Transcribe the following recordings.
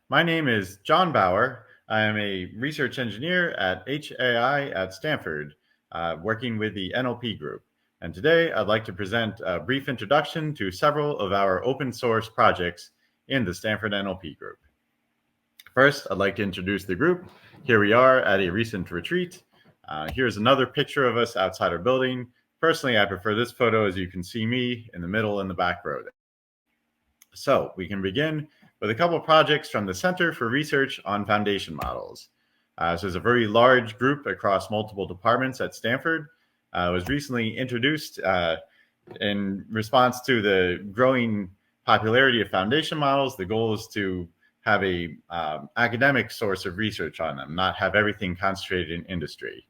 My name is John Bauer. I am a research engineer at HAI at Stanford, working with the NLP group. And today I'd like to present a brief introduction to several of our open source projects in the Stanford NLP group. First, I'd like to introduce the group. Here we are at a recent retreat. Here's another picture of us outside our building. Personally, I prefer this photo as you can see me in the middle in the back row there. So we can begin with a couple of projects from the Center for Research on Foundation Models. So it's a very large group across multiple departments at Stanford. It was recently introduced in response to the growing popularity of foundation models. The goal is to have a academic source of research on them, not have everything concentrated in industry.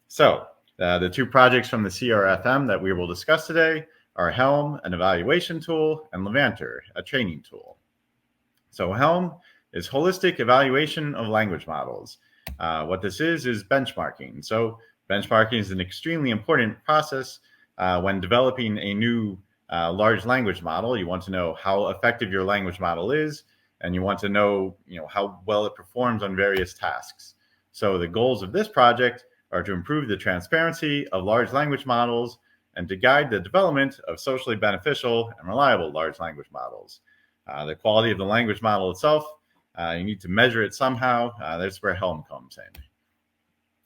So the two projects from the CRFM that we will discuss today are Helm, an evaluation tool, and Levanter, a training tool. So Helm is holistic evaluation of language models. What this is benchmarking. So benchmarking is an extremely important process when developing a new large language model. You want to know how effective your language model is, and you want to know, how well it performs on various tasks. So the goals of this project are to improve the transparency of large language models and to guide the development of socially beneficial and reliable large language models. The quality of the language model itself, you need to measure it somehow. That's where Helm comes in.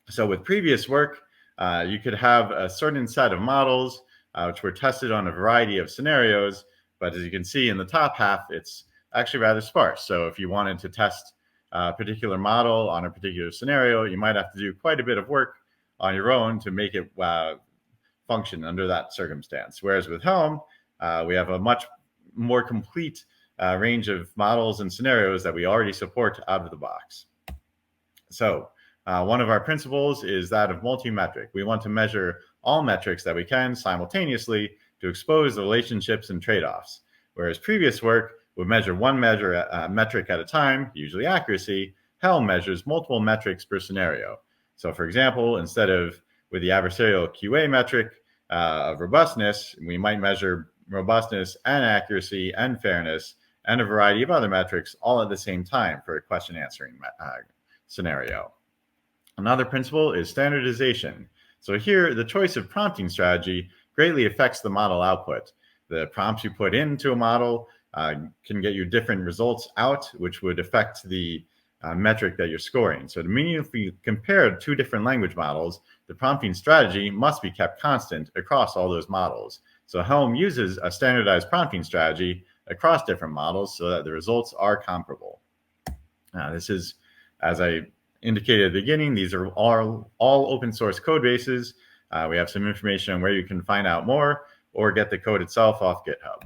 So with previous work, you could have a certain set of models which were tested on a variety of scenarios, but as you can see in the top half, it's actually rather sparse. So if you wanted to test a particular model on a particular scenario, you might have to do quite a bit of work on your own to make it function under that circumstance. Whereas with Helm, we have a much more complete range of models and scenarios that we already support out of the box. So one of our principles is that of multi-metric. We want to measure all metrics that we can simultaneously to expose the relationships and trade-offs. Whereas previous work would measure one metric at a time, usually accuracy, Helm measures multiple metrics per scenario. So for example, instead of with the adversarial QA metric of robustness, we might measure robustness and accuracy and fairness and a variety of other metrics all at the same time for a question answering scenario. Another principle is standardization. So here, the choice of prompting strategy greatly affects the model output. The prompts you put into a model can get you different results out, which would affect the metric that you're scoring. So to meaningfully compare two different language models, the prompting strategy must be kept constant across all those models. So Helm uses a standardized prompting strategy across different models so that the results are comparable. This is, as I indicated at the beginning, these are all open source code bases. We have some information on where you can find out more or get the code itself off GitHub.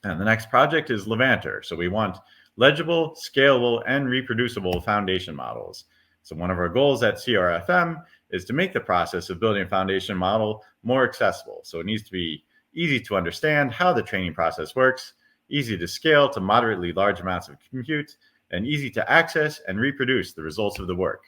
And the next project is Levanter. So we want legible, scalable, and reproducible foundation models. So one of our goals at CRFM is to make the process of building a foundation model more accessible. So it needs to be easy to understand how the training process works, easy to scale to moderately large amounts of compute, and easy to access and reproduce the results of the work.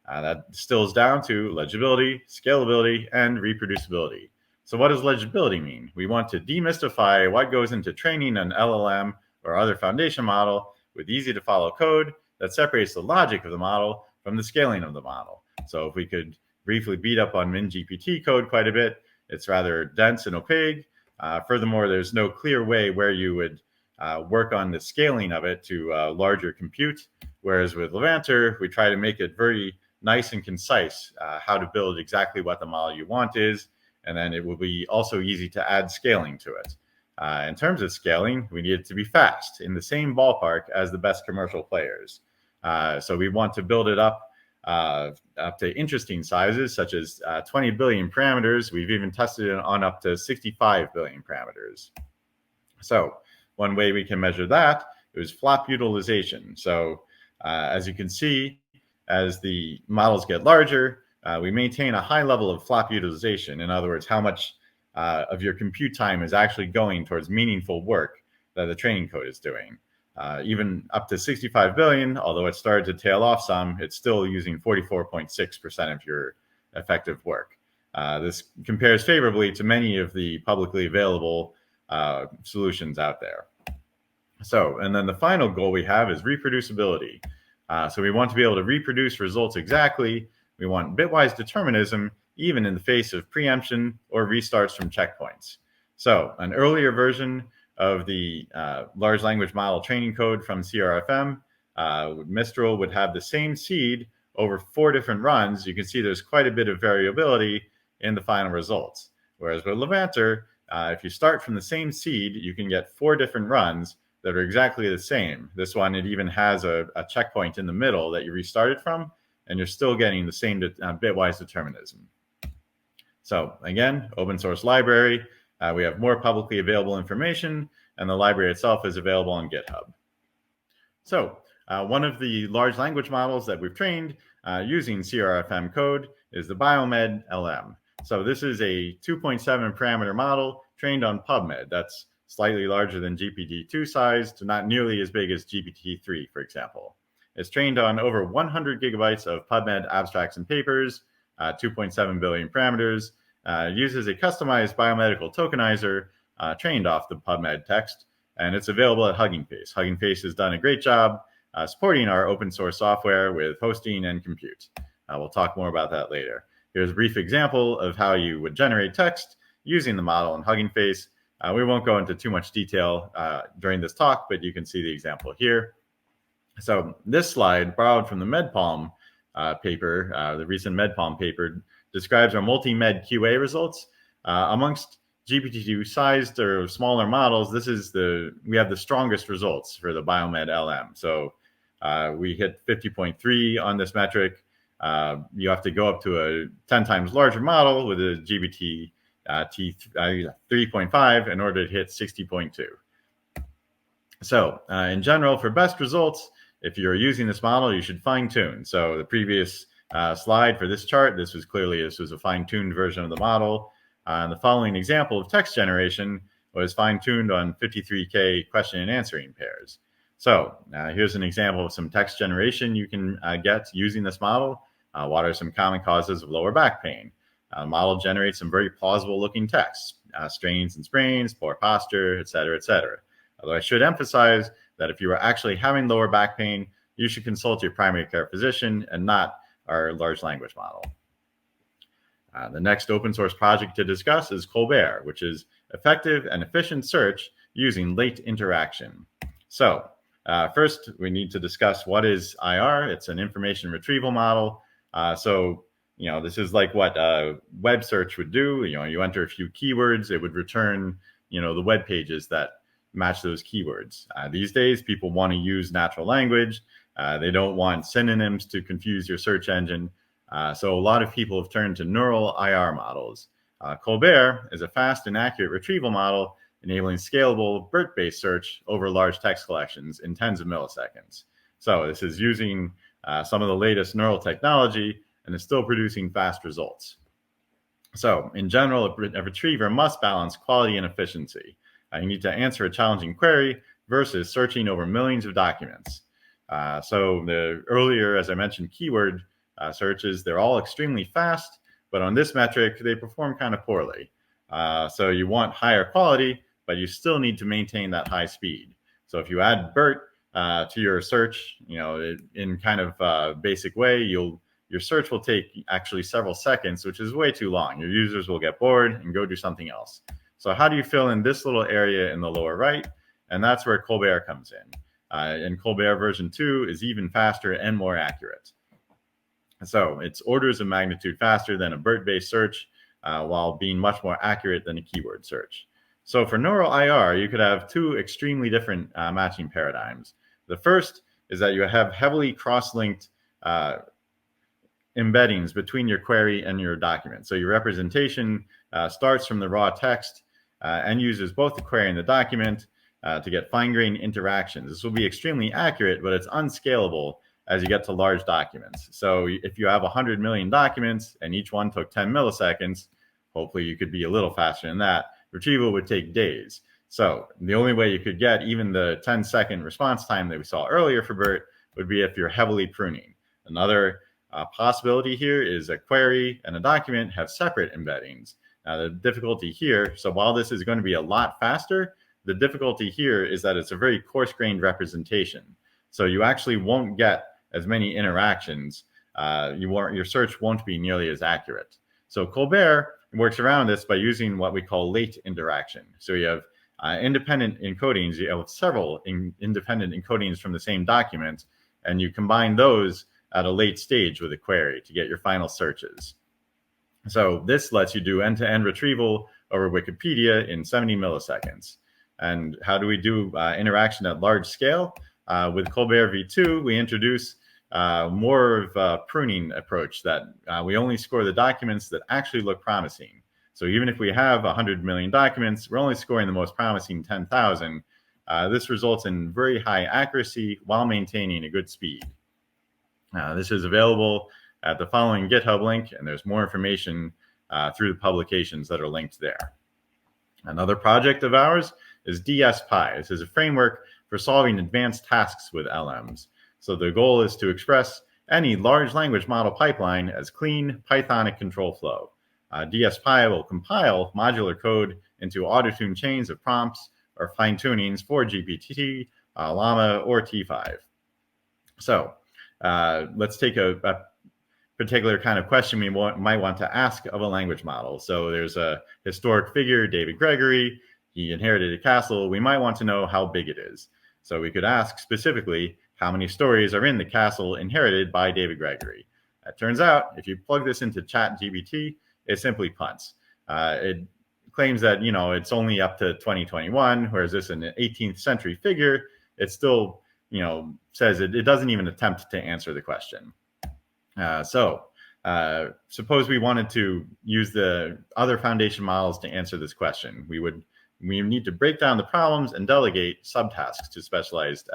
That distills down to legibility, scalability, and reproducibility. So what does legibility mean? We want to demystify what goes into training an LLM or other foundation model with easy to follow code that separates the logic of the model from the scaling of the model. So if we could briefly beat up on MinGPT code quite a bit, it's rather dense and opaque. Furthermore, there's no clear way where you would work on the scaling of it to larger compute. Whereas with Levanter, we try to make it very nice and concise how to build exactly what the model you want is. And then it will be also easy to add scaling to it. In terms of scaling, we need it to be fast, in the same ballpark as the best commercial players. So we want to build it up to interesting sizes, such as 20 billion parameters. We've even tested it on up to 65 billion parameters. So one way we can measure that is flop utilization. So as you can see, as the models get larger, we maintain a high level of flop utilization. In other words, how much of your compute time is actually going towards meaningful work that the training code is doing. Even up to 65 billion, although it started to tail off some, it's still using 44.6% of your effective work. This compares favorably to many of the publicly available solutions out there. So, and then the final goal we have is reproducibility. So we want to be able to reproduce results exactly. We want bitwise determinism, even in the face of preemption or restarts from checkpoints. So an earlier version of the large language model training code from CRFM, Mistral would have the same seed over 4 different runs. You can see there's quite a bit of variability in the final results. Whereas with Levanter, if you start from the same seed, you can get 4 different runs that are exactly the same. This one, it even has a checkpoint in the middle that you restarted from, and you're still getting the same bitwise determinism. So again, open source library. We have more publicly available information, and the library itself is available on GitHub. So one of the large language models that we've trained using CRFM code is the Biomed LM. So this is a 2.7 parameter model trained on PubMed. That's slightly larger than GPT-2 size, not nearly as big as GPT-3, for example. It's trained on over 100 gigabytes of PubMed abstracts and papers, 2.7 billion parameters, uses a customized biomedical tokenizer trained off the PubMed text, and it's available at Hugging Face. Hugging Face has done a great job supporting our open source software with hosting and compute. We'll talk more about that later. Here's a brief example of how you would generate text using the model in Hugging Face. We won't go into too much detail during this talk, but you can see the example here. So this slide, borrowed from the MedPalm paper, the recent MedPalm paper, describes our multi-med QA results. Amongst GPT-2 sized or smaller models, we have the strongest results for the Biomed LM. So we hit 50.3 on this metric. You have to go up to a 10 times larger model with a GPT 3.5 in order to hit 60.2. So in general, for best results, if you're using this model, you should fine tune. So the previous slide for this chart, this was a fine-tuned version of the model. The following example of text generation was fine-tuned on 53K question and answering pairs. So here's an example of some text generation you can get using this model. What are some common causes of lower back pain? The model generates some very plausible looking text, strains and sprains, poor posture, et cetera, et cetera. Although I should emphasize that if you are actually having lower back pain, you should consult your primary care physician and not our large language model. The next open source project to discuss is ColBERT, which is effective and efficient search using late interaction. So first, we need to discuss what is IR. It's an information retrieval model. This is like what a web search would do. You enter a few keywords, it would return, the web pages that match those keywords. These days, people want to use natural language. They don't want synonyms to confuse your search engine. So a lot of people have turned to neural IR models. ColBERT is a fast and accurate retrieval model enabling scalable BERT-based search over large text collections in tens of milliseconds. So this is using some of the latest neural technology and is still producing fast results. So in general, a retriever must balance quality and efficiency. You need to answer a challenging query versus searching over millions of documents. So the earlier, as I mentioned, keyword searches, they're all extremely fast, but on this metric, they perform kind of poorly. So you want higher quality, but you still need to maintain that high speed. So if you add BERT to your search, in kind of a basic way, your search will take actually several seconds, which is way too long. Your users will get bored and go do something else. So how do you fill in this little area in the lower right? And that's where ColBERT comes in. And ColBERT version 2 is even faster and more accurate. So it's orders of magnitude faster than a BERT-based search while being much more accurate than a keyword search. So for neural IR, you could have 2 extremely different matching paradigms. The first is that you have heavily cross-linked embeddings between your query and your document. So your representation starts from the raw text and uses both the query and the document to get fine-grained interactions. This will be extremely accurate, but it's unscalable as you get to large documents. So if you have 100 million documents and each one took 10 milliseconds, hopefully you could be a little faster than that. Retrieval would take days. So the only way you could get even the 10-second response time that we saw earlier for BERT would be if you're heavily pruning. Another possibility here is a query and a document have separate embeddings. Now the difficulty here, so while this is going to be a lot faster, the difficulty here is that it's a very coarse-grained representation. So you actually won't get as many interactions. Your search won't be nearly as accurate. So ColBERT works around this by using what we call late interaction. So you have independent encodings. You have several independent encodings from the same document, and you combine those at a late stage with a query to get your final searches. So this lets you do end-to-end retrieval over Wikipedia in 70 milliseconds. And how do we do interaction at large scale? With ColBERT v2, we introduce more of a pruning approach that we only score the documents that actually look promising. So even if we have 100 million documents, we're only scoring the most promising 10,000. This results in very high accuracy while maintaining a good speed. This is available at the following GitHub link, and there's more information through the publications that are linked there. Another project of ours is DSPy. This is a framework for solving advanced tasks with LMs. So the goal is to express any large language model pipeline as clean Pythonic control flow. DSPy will compile modular code into auto-tune chains of prompts or fine-tunings for GPT, Llama, or T5. So let's take a particular kind of question we might want to ask of a language model. So there's a historic figure, David Gregory. He inherited a castle. We might want to know how big it is. So we could ask specifically, how many stories are in the castle inherited by David Gregory? It turns out, if you plug this into ChatGPT, it simply punts. It claims that, it's only up to 2021, whereas this is an 18th century figure. It still, says it doesn't even attempt to answer the question. Suppose we wanted to use the other foundation models to answer this question. We need to break down the problems and delegate subtasks to specialized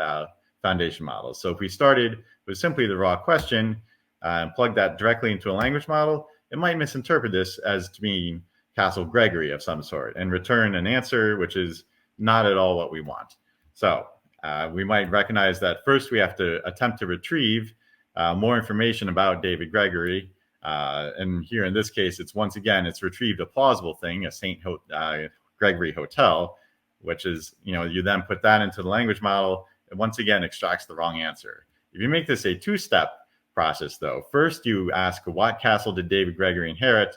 foundation models. So if we started with simply the raw question and plug that directly into a language model, it might misinterpret this as to mean Castle Gregory of some sort and return an answer which is not at all what we want. So we might recognize that first we have to attempt to retrieve more information about David Gregory. And here in this case, it's retrieved a plausible thing, a St. Gregory Hotel, which is, you then put that into the language model. It once again extracts the wrong answer. If you make this a two-step process, though, first you ask, what castle did David Gregory inherit?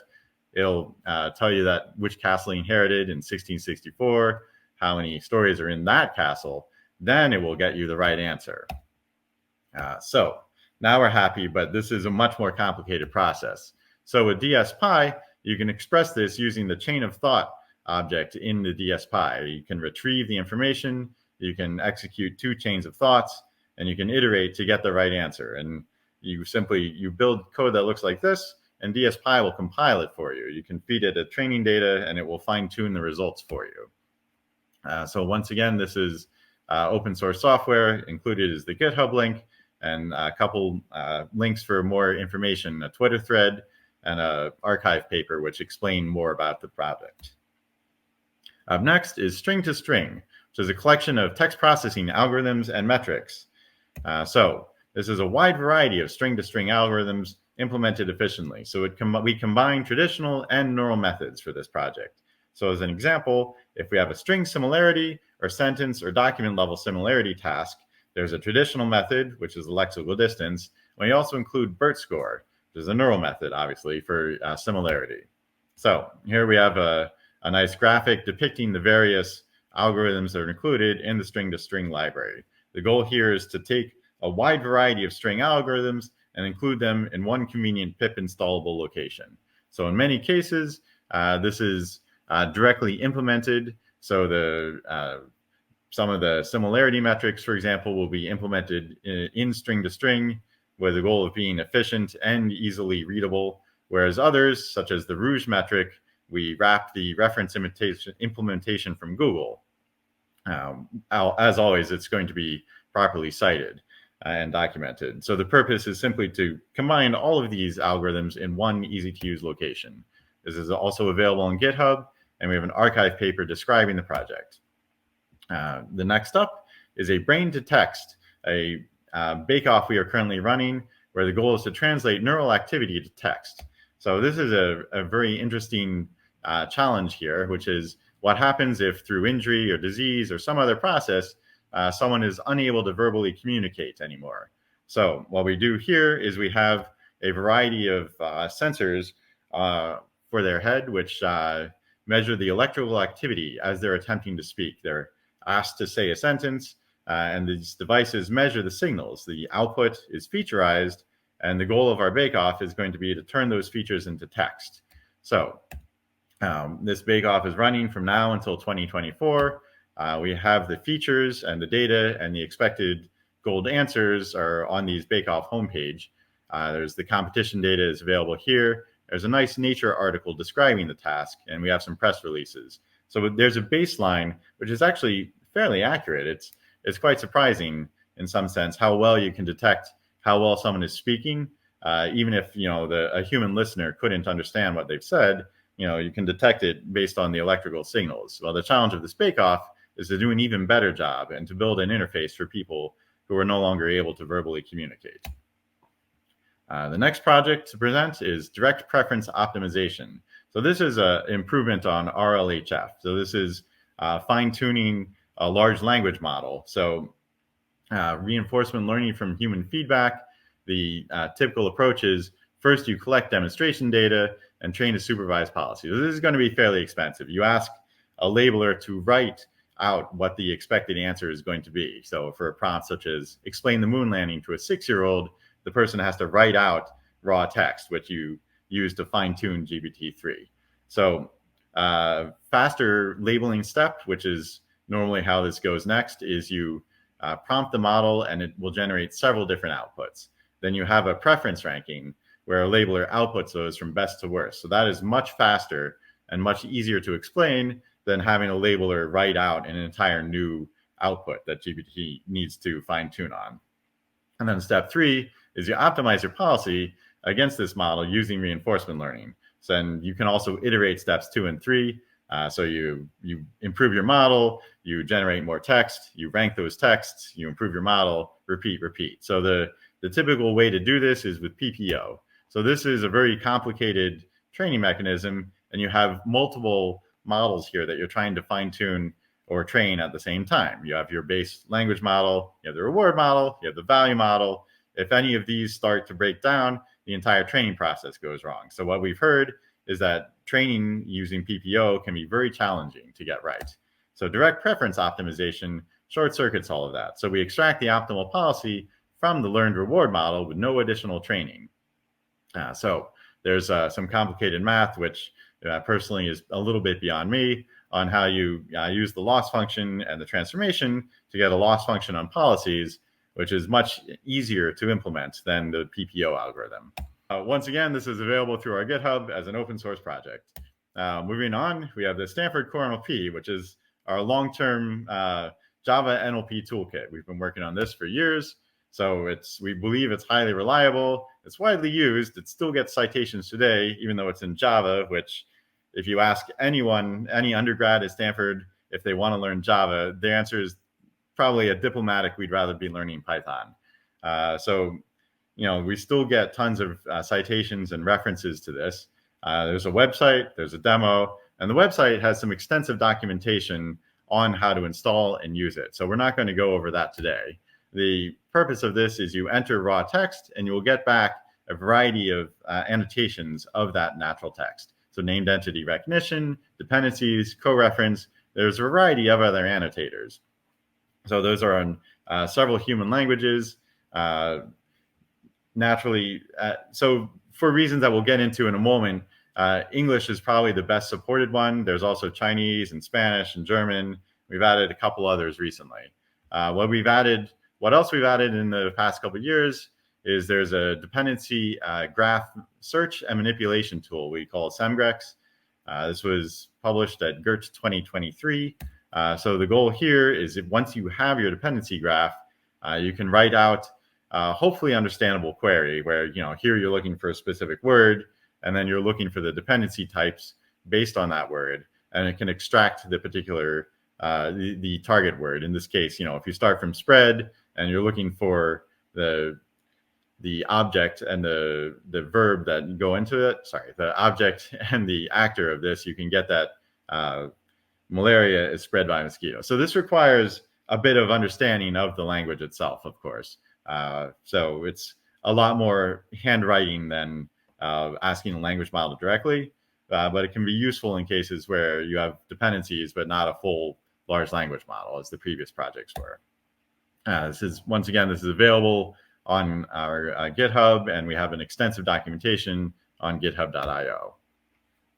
It'll tell you that which castle he inherited in 1664, how many stories are in that castle. Then it will get you the right answer. So now we're happy, but this is a much more complicated process. So with DSPy, you can express this using the chain of thought object in the DSPy. You can retrieve the information, you can execute two chains of thoughts, and you can iterate to get the right answer. And you build code that looks like this, and DSPy will compile it for you. You can feed it a training data, and it will fine-tune the results for you. So once again, this is open source software. Included is the GitHub link and a couple links for more information, a Twitter thread, and an archive paper which explain more about the project. Up next is string to string, which is a collection of text processing algorithms and metrics. So this is a wide variety of string to string algorithms implemented efficiently. So we combine traditional and neural methods for this project. So as an example, if we have a string similarity or sentence or document level similarity task, there's a traditional method, which is the lexical distance. We also include BERT score, which is a neural method, obviously, for similarity. So here we have a nice graphic depicting the various algorithms that are included in the string-to-string library. The goal here is to take a wide variety of string algorithms and include them in one convenient pip installable location. So in many cases, this is directly implemented. So some of the similarity metrics, for example, will be implemented in string-to-string with the goal of being efficient and easily readable, whereas others, such as the Rouge metric, we wrap the reference implementation from Google. As always, it's going to be properly cited and documented. So the purpose is simply to combine all of these algorithms in one easy-to-use location. This is also available on GitHub, and we have an archive paper describing the project. The next up is a brain-to-text, a bake-off we are currently running, where the goal is to translate neural activity to text. So this is a very interesting challenge here, which is what happens if through injury or disease or some other process, someone is unable to verbally communicate anymore. So what we do here is we have a variety of sensors for their head, which measure the electrical activity as they're attempting to speak. They're asked to say a sentence, and these devices measure the signals. The output is featurized, and the goal of our bake-off is going to be to turn those features into text. So this bake-off is running from now until 2024. We have the features and the data and the expected gold answers are on these bake-off homepage. There's the competition data is available here. There's a nice Nature article describing the task, and we have some press releases. So there's a baseline, which is actually fairly accurate. It's quite surprising in some sense how well you can detect how well someone is speaking, even if a human listener couldn't understand what they've said. You can detect it based on the electrical signals. Well, the challenge of this bake-off is to do an even better job and to build an interface for people who are no longer able to verbally communicate. The next project to present is direct preference optimization. So this is an improvement on RLHF. So this is fine-tuning a large language model. So reinforcement learning from human feedback. The typical approach is first you collect demonstration data and train a supervised policy. So this is going to be fairly expensive. You ask a labeler to write out what the expected answer is going to be. So for a prompt such as explain the moon landing to a 6-year-old, the person has to write out raw text, which you use to fine-tune GPT-3. So faster labeling step, which is normally how this goes next, is you prompt the model and it will generate several different outputs. Then you have a preference ranking where a labeler outputs those from best to worst. So that is much faster and much easier to explain than having a labeler write out an entire new output that GPT needs to fine-tune on. And then step 3 is you optimize your policy against this model using reinforcement learning. So then you can also iterate steps 2 and 3. So you improve your model, you generate more text, you rank those texts, you improve your model, repeat. So the typical way to do this is with PPO. So this is a very complicated training mechanism, and you have multiple models here that you're trying to fine-tune or train at the same time. You have your base language model, you have the reward model, you have the value model. If any of these start to break down, the entire training process goes wrong. So what we've heard is that training using PPO can be very challenging to get right. So direct preference optimization short circuits all of that. So we extract the optimal policy from the learned reward model with no additional training. So there's some complicated math, which personally is a little bit beyond me, on how you use the loss function and the transformation to get a loss function on policies, which is much easier to implement than the PPO algorithm. Once again, this is available through our GitHub as an open source project. Moving on, we have the Stanford CoreNLP, which is our long-term Java NLP toolkit. We've been working on this for years. So we believe it's highly reliable. It's widely used. It still gets citations today, even though it's in Java, which if you ask anyone, any undergrad at Stanford, if they want to learn Java, the answer is probably a diplomatic, we'd rather be learning Python. So we still get tons of citations and references to this. There's a website, there's a demo, and the website has some extensive documentation on how to install and use it. So we're not going to go over that today. The purpose of this is you enter raw text and you will get back a variety of annotations of that natural text. So named entity recognition, dependencies, co-reference. There's a variety of other annotators. So those are on several human languages. Naturally, so for reasons that we'll get into in a moment, English is probably the best supported one. There's also Chinese and Spanish and German. We've added a couple others recently. What else we've added in the past couple of years is there's a dependency graph search and manipulation tool we call SEMGREX. This was published at GERT 2023. So the goal here is that once you have your dependency graph, you can write out hopefully understandable query where, here you're looking for a specific word, and then you're looking for the dependency types based on that word, and it can extract the particular, the target word. In this case, if you start from spread and you're looking for the object and the verb that go into it, the object and the actor of this, you can get that malaria is spread by mosquitoes. So this requires a bit of understanding of the language itself, of course. So it's a lot more handwriting than asking a language model directly, but it can be useful in cases where you have dependencies, but not a full large language model, as the previous projects were. This is available on our GitHub, and we have an extensive documentation on github.io.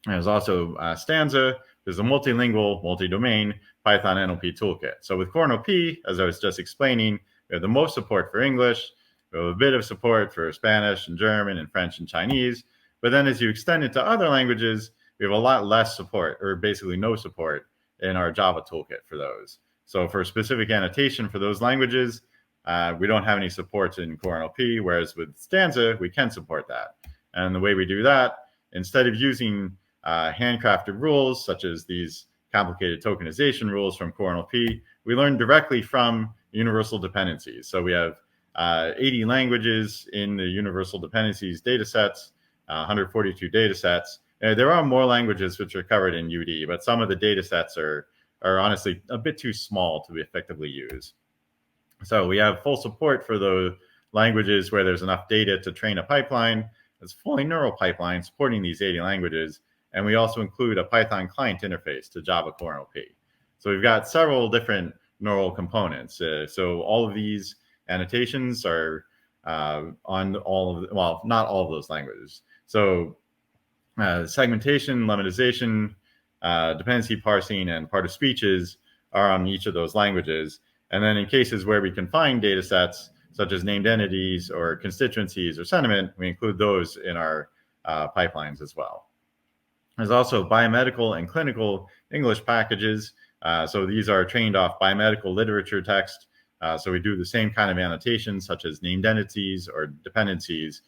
There's also Stanza. There's a multilingual, multi-domain Python NLP toolkit. So with CoreNLP, as I was just explaining, we have the most support for English. We have a bit of support for Spanish and German and French and Chinese. But then as you extend it to other languages, we have a lot less support, or basically no support, in our Java toolkit for those. So for specific annotation for those languages, we don't have any support in CoreNLP, whereas with Stanza, we can support that. And the way we do that, instead of using handcrafted rules, such as these complicated tokenization rules from CoreNLP, we learn directly from universal dependencies. So we have 80 languages in the universal dependencies datasets, 142 datasets. There are more languages which are covered in UD, but some of the datasets are honestly a bit too small to effectively use. So we have full support for the languages where there's enough data to train a pipeline. It's a fully neural pipeline supporting these 80 languages. And we also include a Python client interface to Java CoreNLP. So we've got several different neural components. So all of these annotations are on all of, well, not all of those languages. So segmentation, lemmatization, dependency parsing, and part of speeches are on each of those languages. And then in cases where we can find data sets, such as named entities or constituencies or sentiment, we include those in our pipelines as well. There's also biomedical and clinical English packages. So these are trained off biomedical literature text. So we do the same kind of annotations, such as named entities or dependencies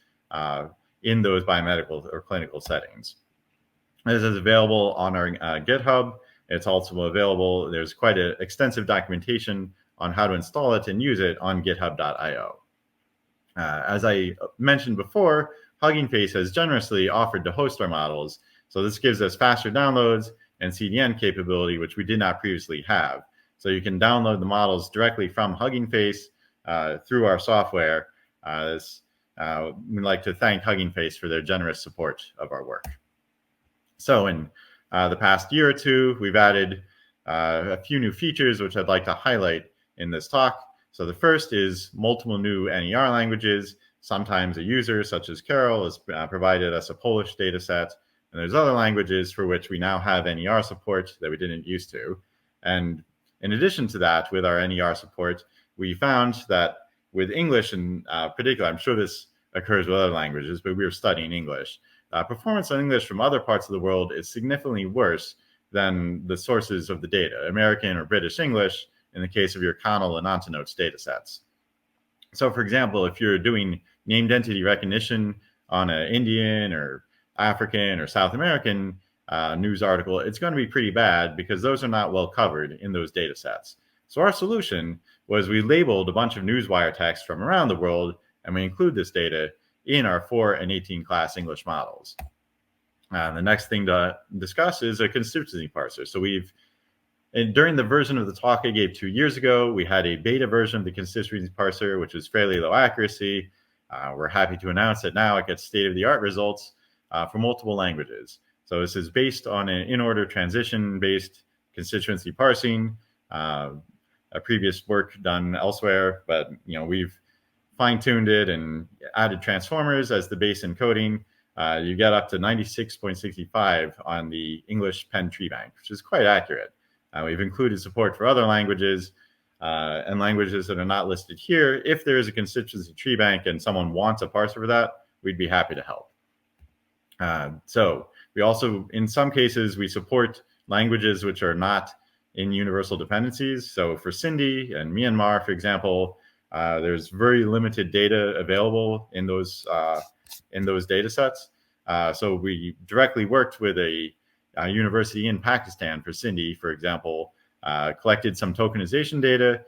in those biomedical or clinical settings. This is available on our GitHub. It's also available. There's quite an extensive documentation on how to install it and use it on github.io. As I mentioned before, Hugging Face has generously offered to host our models. So this gives us faster downloads and CDN capability, which we did not previously have. So you can download the models directly from Hugging Face through our software. We'd like to thank Hugging Face for their generous support of our work. So in the past year or two, we've added a few new features, which I'd like to highlight in this talk. So the first is multiple new NER languages. Sometimes a user, such as Carol, has provided us a Polish data set. And there's other languages for which we now have NER support that we didn't used to. And in addition to that, with our NER support, we found that with English in particular, I'm sure this occurs with other languages, but we were studying English. Performance on English from other parts of the world is significantly worse than the sources of the data, American or British English, in the case of your CONL and OntoNotes data sets. So for example, if you're doing named entity recognition on an Indian or African or South American news article, it's going to be pretty bad because those are not well covered in those data sets. So our solution was we labeled a bunch of newswire text from around the world, and we include this data in our 4 and 18 class English models. The next thing to discuss is a constituency parser. So during the version of the talk I gave 2 years ago, we had a beta version of the constituency parser, which was fairly low accuracy. We're happy to announce that now it gets state-of-the-art results for multiple languages. So this is based on an in-order transition-based constituency parsing, a previous work done elsewhere, but we've fine-tuned it and added transformers as the base encoding. You get up to 96.65 on the English Penn tree bank, which is quite accurate. We've included support for other languages and languages that are not listed here. If there is a constituency tree bank and someone wants a parser for that, we'd be happy to help. So we also, in some cases, we support languages which are not in universal dependencies. So for Sindhi and Myanmar, for example, there's very limited data available in those data sets. So we directly worked with a university in Pakistan for Sindhi, for example, collected some tokenization data,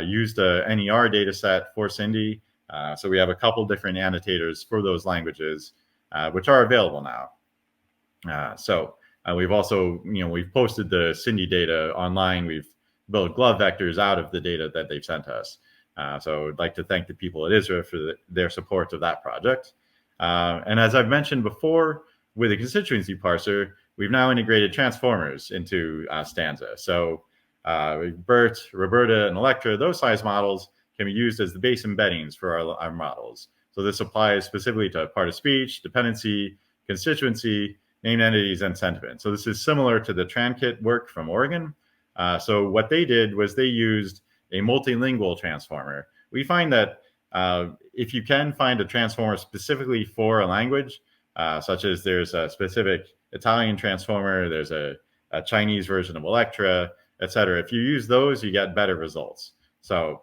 used a NER data set for Sindhi. So we have a couple different annotators for those languages, which are available now. So We've also, we've posted the Cindy data online. We've built glove vectors out of the data that they've sent us. So I'd like to thank the people at ISRA for their support of that project. And as I've mentioned before, with a constituency parser, we've now integrated transformers into Stanza. So BERT, Roberta, and Electra, those size models can be used as the base embeddings for our models. So this applies specifically to part of speech, dependency, constituency, named entities, and sentiment. So this is similar to the TranKit work from Oregon. So what they did was they used a multilingual transformer. We find that if you can find a transformer specifically for a language, such as there's a specific Italian transformer, there's a Chinese version of Electra, etc. If you use those, you get better results. So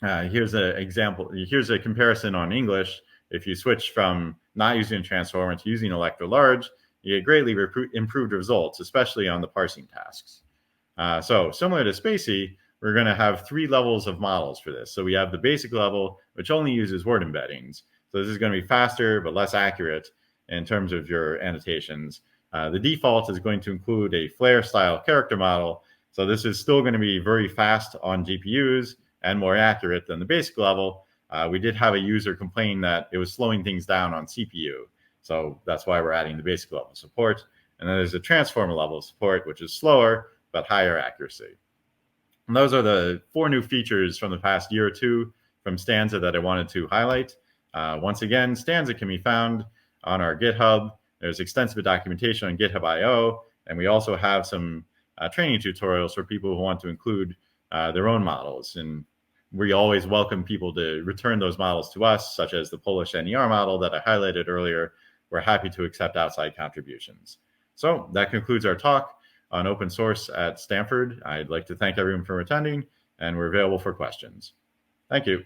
here's an example. Here's a comparison on English. If you switch from not using a transformer to using Electra Large, you get greatly improved results, especially on the parsing tasks. So similar to Spacey, we're going to have 3 levels of models for this. So we have the basic level, which only uses word embeddings. So this is going to be faster, but less accurate in terms of your annotations. The default is going to include a flare-style character model. So this is still going to be very fast on GPUs and more accurate than the basic level. We did have a user complain that it was slowing things down on CPU. So that's why we're adding the basic level support. And then there's a transformer level support, which is slower, but higher accuracy. And those are the 4 new features from the past year or 2 from Stanza that I wanted to highlight. Once again, Stanza can be found on our GitHub. There's extensive documentation on GitHub.io, and we also have some training tutorials for people who want to include their own models. And we always welcome people to return those models to us, such as the Polish NER model that I highlighted earlier. We're happy to accept outside contributions. So that concludes our talk on open source at Stanford. I'd like to thank everyone for attending, and we're available for questions. Thank you.